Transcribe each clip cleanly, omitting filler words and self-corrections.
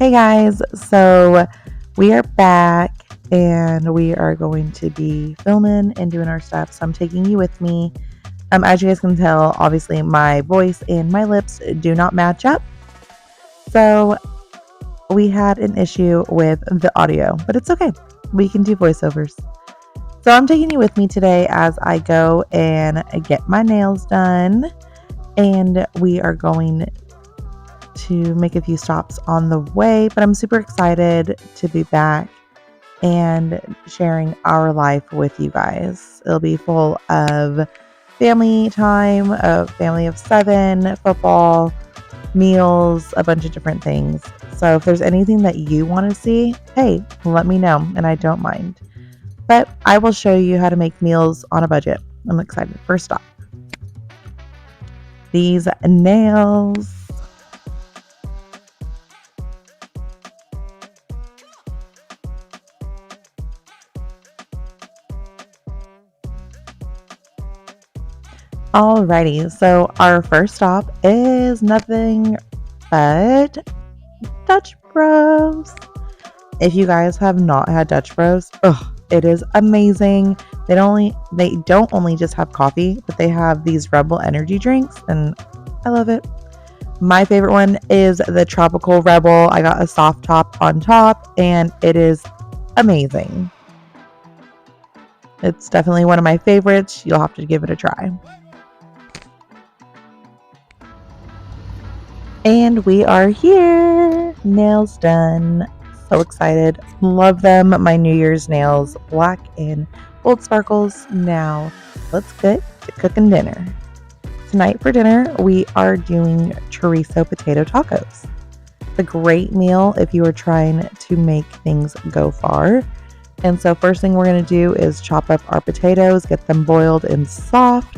Hey guys, so we are back and we are going to be filming and doing our stuff. So I'm taking you with me. As you guys can tell, obviously my voice and my lips do not match up. So we had an issue with the audio, but it's okay. We can do voiceovers. So I'm taking you with me today as I go and get my nails done. And we are going to make a few stops on the way, but I'm super excited to be back and sharing our life with you guys. It'll be full of family time, a family of 7, football, meals, a bunch of different things. So if there's anything that you want to see, hey, let me know and I don't mind. But I will show you how to make meals on a budget. I'm excited. First stop. These nails. Alrighty, so our first stop is nothing but Dutch Bros. If you guys have not had Dutch Bros, it is amazing. They don't only just have coffee, but they have these Rebel energy drinks, and I love it. My favorite one is the Tropical Rebel. I got a soft top on top, and it is amazing. It's definitely one of my favorites. You'll have to give it a try. And we are here. Nails done. So excited. Love them. My New Year's nails, black and gold sparkles. Now, let's get to cooking dinner. Tonight for dinner, we are doing chorizo potato tacos. It's a great meal if you are trying to make things go far. And so first thing we're going to do is chop up our potatoes, get them boiled and soft.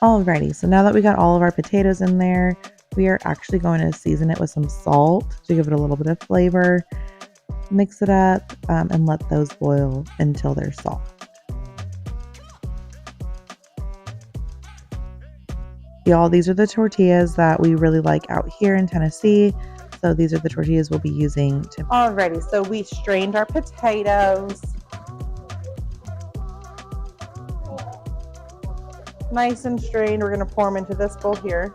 Alrighty, so now that we got all of our potatoes in there, we are actually going to season it with some salt to give it a little bit of flavor. Mix it up and let those boil until they're soft. Y'all, these are the tortillas that we really like out here in Tennessee. So these are the tortillas we'll be using to. Alrighty, so we strained our potatoes. Nice and strained. We're going to pour them into this bowl here.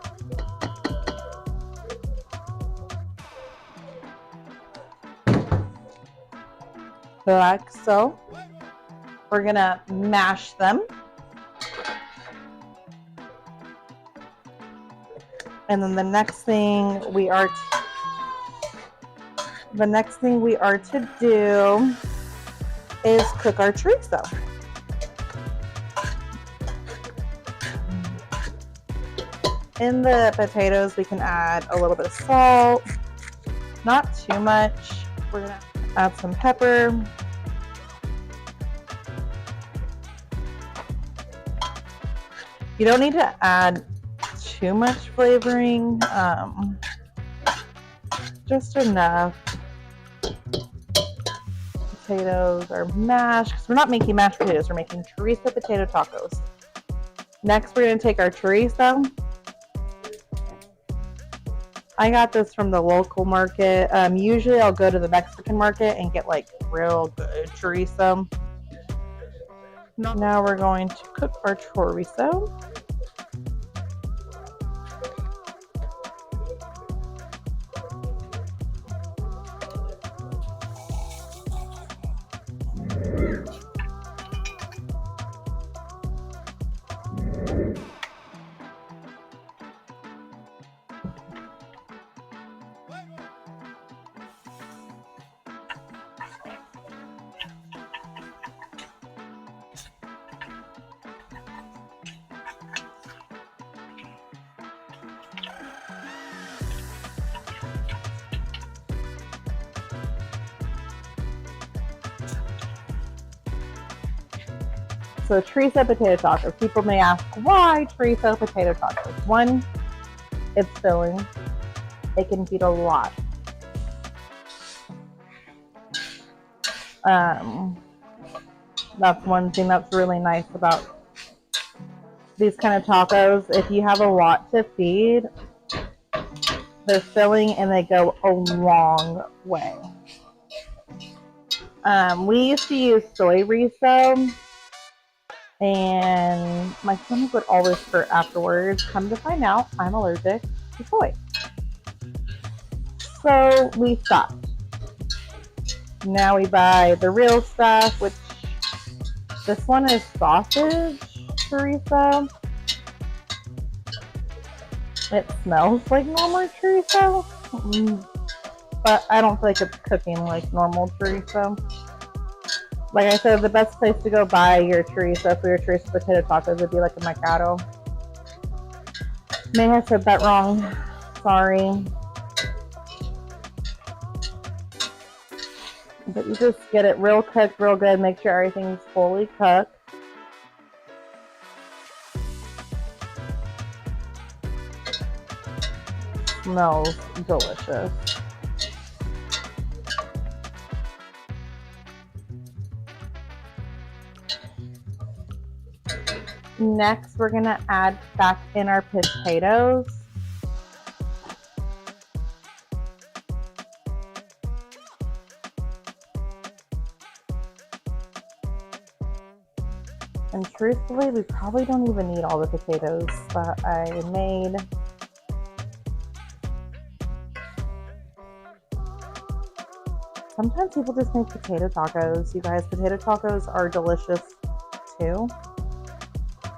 Like so. We're going to mash them. And then the next thing we are to do is cook our chorizo. In the potatoes, we can add a little bit of salt, not too much. We're gonna add some pepper. You don't need to add too much flavoring, just enough. Potatoes are mashed, because we're not making mashed potatoes, we're making chorizo potato tacos. Next, we're gonna take our chorizo. I got this from the local market. Usually I'll go to the Mexican market and get like real good chorizo. Now we're going to cook our chorizo. So chorizo potato tacos. People may ask, why chorizo potato tacos? One, it's filling. It can feed a lot. That's one thing that's really nice about these kind of tacos. If you have a lot to feed, they're filling and they go a long way. We used to use soy riso, and my stomach would always hurt afterwards. Come to find out, I'm allergic to soy. So we stopped. Now we buy the real stuff, which this one is sausage chorizo. It smells like normal chorizo, but I don't feel like it's cooking like normal chorizo. Like I said, the best place to go buy your chorizo for your chorizo potato tacos would be like a mercado. May have said that wrong. Sorry. But you just get it real cooked, real good. Make sure everything's fully cooked. Smells delicious. Next, we're gonna add back in our potatoes. And truthfully, we probably don't even need all the potatoes that I made. Sometimes people just make potato tacos. You guys, potato tacos are delicious too.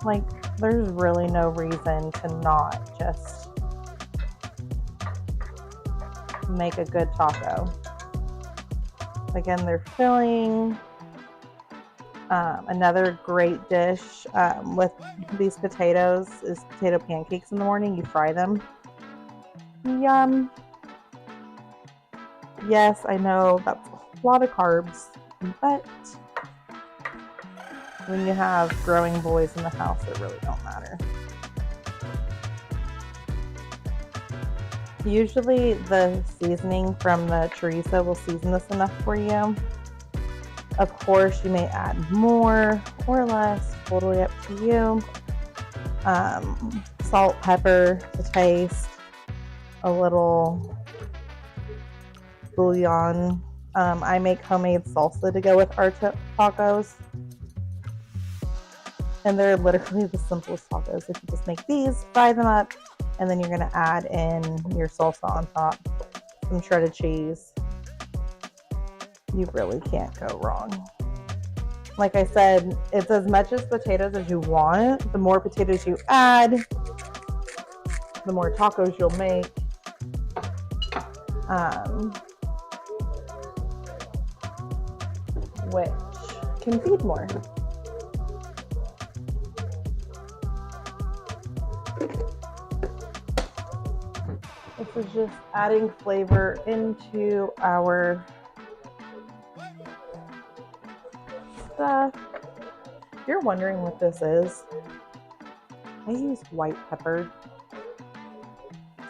Like, there's really no reason to not just make a good taco. Again, they're filling. Another great dish with these potatoes is potato pancakes in the morning. You fry them. Yum. Yes, I know that's a lot of carbs, but when you have growing boys in the house, it really don't matter. Usually the seasoning from the chorizo will season this enough for you. Of course, you may add more or less, totally up to you. Salt, pepper to taste, a little bouillon. I make homemade salsa to go with our tacos. And they're literally the simplest tacos. If you just make these, fry them up, and then you're going to add in your salsa on top, some shredded cheese. You really can't go wrong. Like I said, it's as much as potatoes as you want. The more potatoes you add, the more tacos you'll make. Which can feed more. This is just adding flavor into our stuff. If you're wondering what this is, I use white pepper.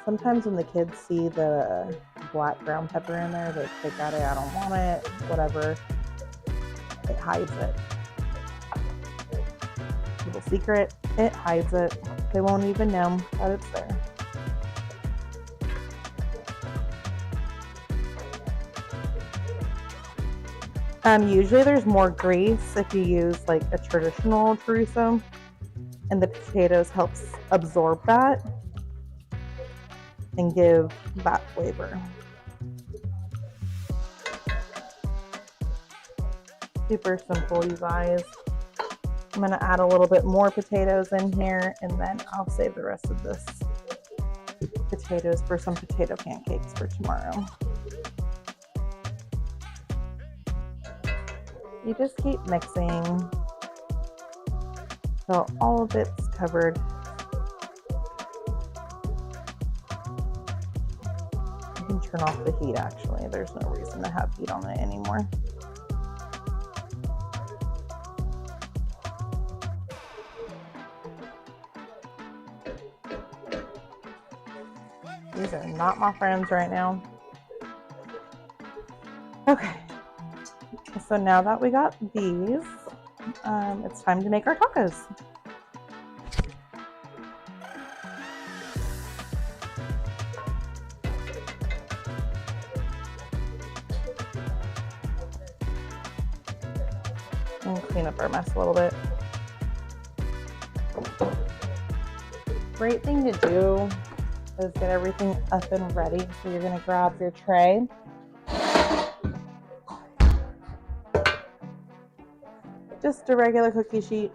Sometimes when the kids see the black ground pepper in there, they take out it, I don't want it, whatever. It hides it. Little secret, it hides it. They won't even know that it's there. Usually there's more grease if you use like a traditional chorizo, and the potatoes helps absorb that and give that flavor. Super simple, you guys. I'm gonna add a little bit more potatoes in here, and then I'll save the rest of this potatoes for some potato pancakes for tomorrow. You just keep mixing till all of it's covered. You can turn off the heat actually. There's no reason to have heat on it anymore. These are not my friends right now. Okay. So now that we got these, it's time to make our tacos. And clean up our mess a little bit. Great thing to do is get everything up and ready. So you're gonna grab your tray. Just a regular cookie sheet.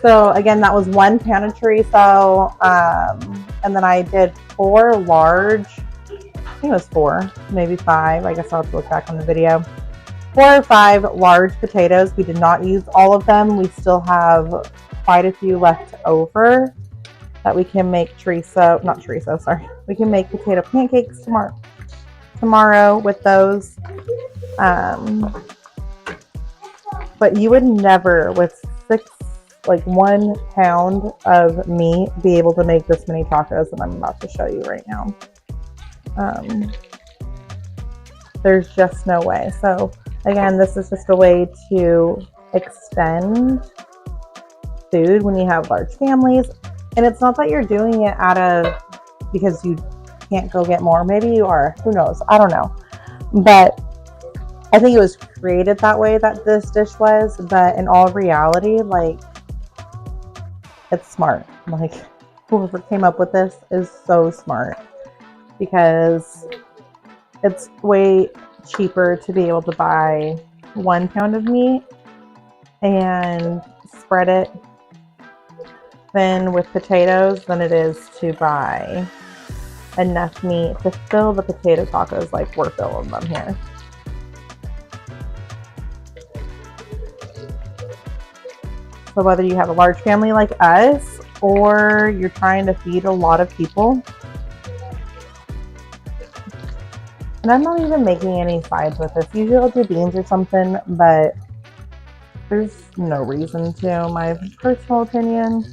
So again, that was 1 pan of chorizo, and then I did 4 large, I think it was 4, maybe 5, I guess I'll have to look back on the video. 4 or 5 large potatoes. We did not use all of them. We still have quite a few left over that we can make we can make potato pancakes tomorrow with those. But you would never, with 1 pound of meat, be able to make this many tacos that I'm about to show you right now. There's just no way. So again, this is just a way to extend food when you have large families. And it's not that you're doing it because you can't go get more. Maybe you are, who knows? I don't know. But I think it was created that way, that this dish was, but in all reality, it's smart. Whoever came up with this is so smart, because it's way cheaper to be able to buy 1 pound of meat and spread it thin with potatoes than it is to buy enough meat to fill the potato tacos like we're filling them here. So whether you have a large family like us, or you're trying to feed a lot of people, and I'm not even making any sides with this. Usually I'll do beans or something, but there's no reason to, my personal opinion.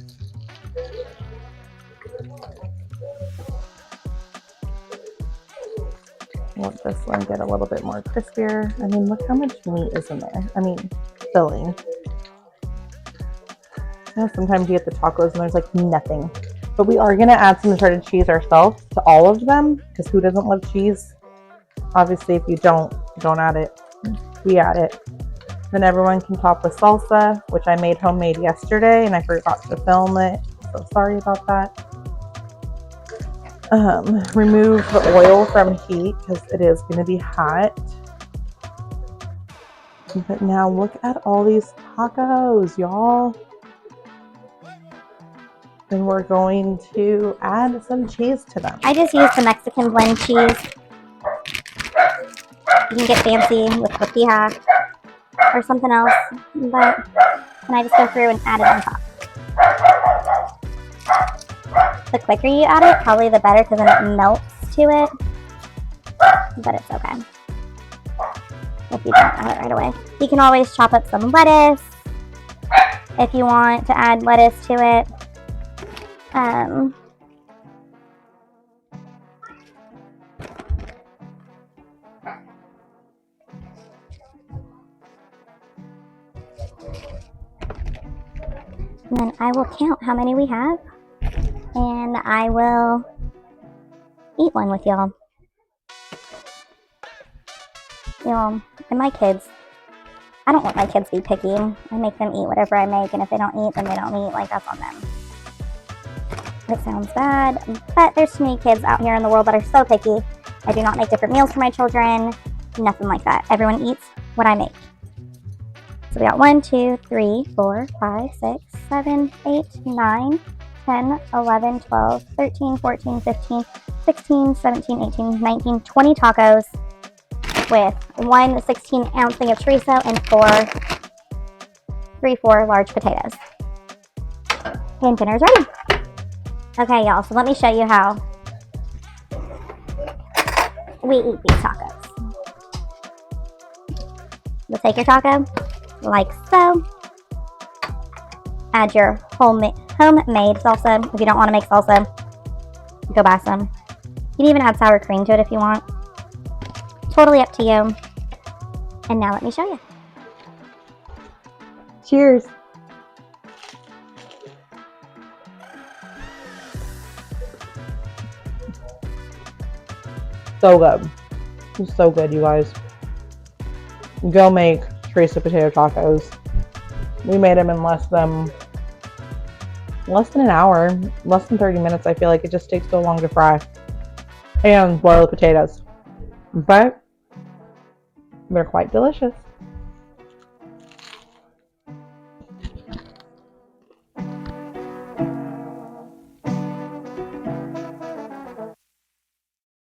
Let this one get a little bit more crispier. I mean, look how much meat is in there. I mean, filling. Sometimes you get the tacos and there's nothing. But we are going to add some shredded cheese ourselves to all of them, because who doesn't love cheese? Obviously, if you don't add it. We add it. Then everyone can top with salsa, which I made homemade yesterday and I forgot to film it. So sorry about that. Remove the oil from heat because it is going to be hot. But now look at all these tacos, y'all. And we're going to add some cheese to them. I just used the Mexican blend cheese. You can get fancy with tortilla or something else, but then I just go through and add it on top. The quicker you add it, probably the better, because then it melts to it, but it's okay if you don't add it right away. You can always chop up some lettuce if you want to add lettuce to it. And then I will count how many we have, and I will eat one with y'all. You know, and my kids, I don't want my kids to be picky. I make them eat whatever I make, and if they don't eat, then they don't eat. Like, that's on them. It sounds bad, but there's too many kids out here in the world that are so picky. I do not make different meals for my children, nothing like that. Everyone eats what I make. So we got 1, 2, 3, 4, 5, 6, 7, 8, 9, 10, 11, 12, 13, 14, 15, 16, 17, 18, 19, 20 tacos with 1 16-ounce thing of chorizo and 4 large potatoes. And dinner's ready. Okay, y'all, so let me show you how we eat these tacos. You'll take your taco, like so. Add your homemade salsa. If you don't want to make salsa, go buy some. You can even add sour cream to it if you want. Totally up to you. And now let me show you. Cheers. So good. It's so good, you guys. Go make chorizo potato tacos. We made them in less than an hour, less than 30 minutes. I feel like it just takes so long to fry and boil the potatoes, but they're quite delicious.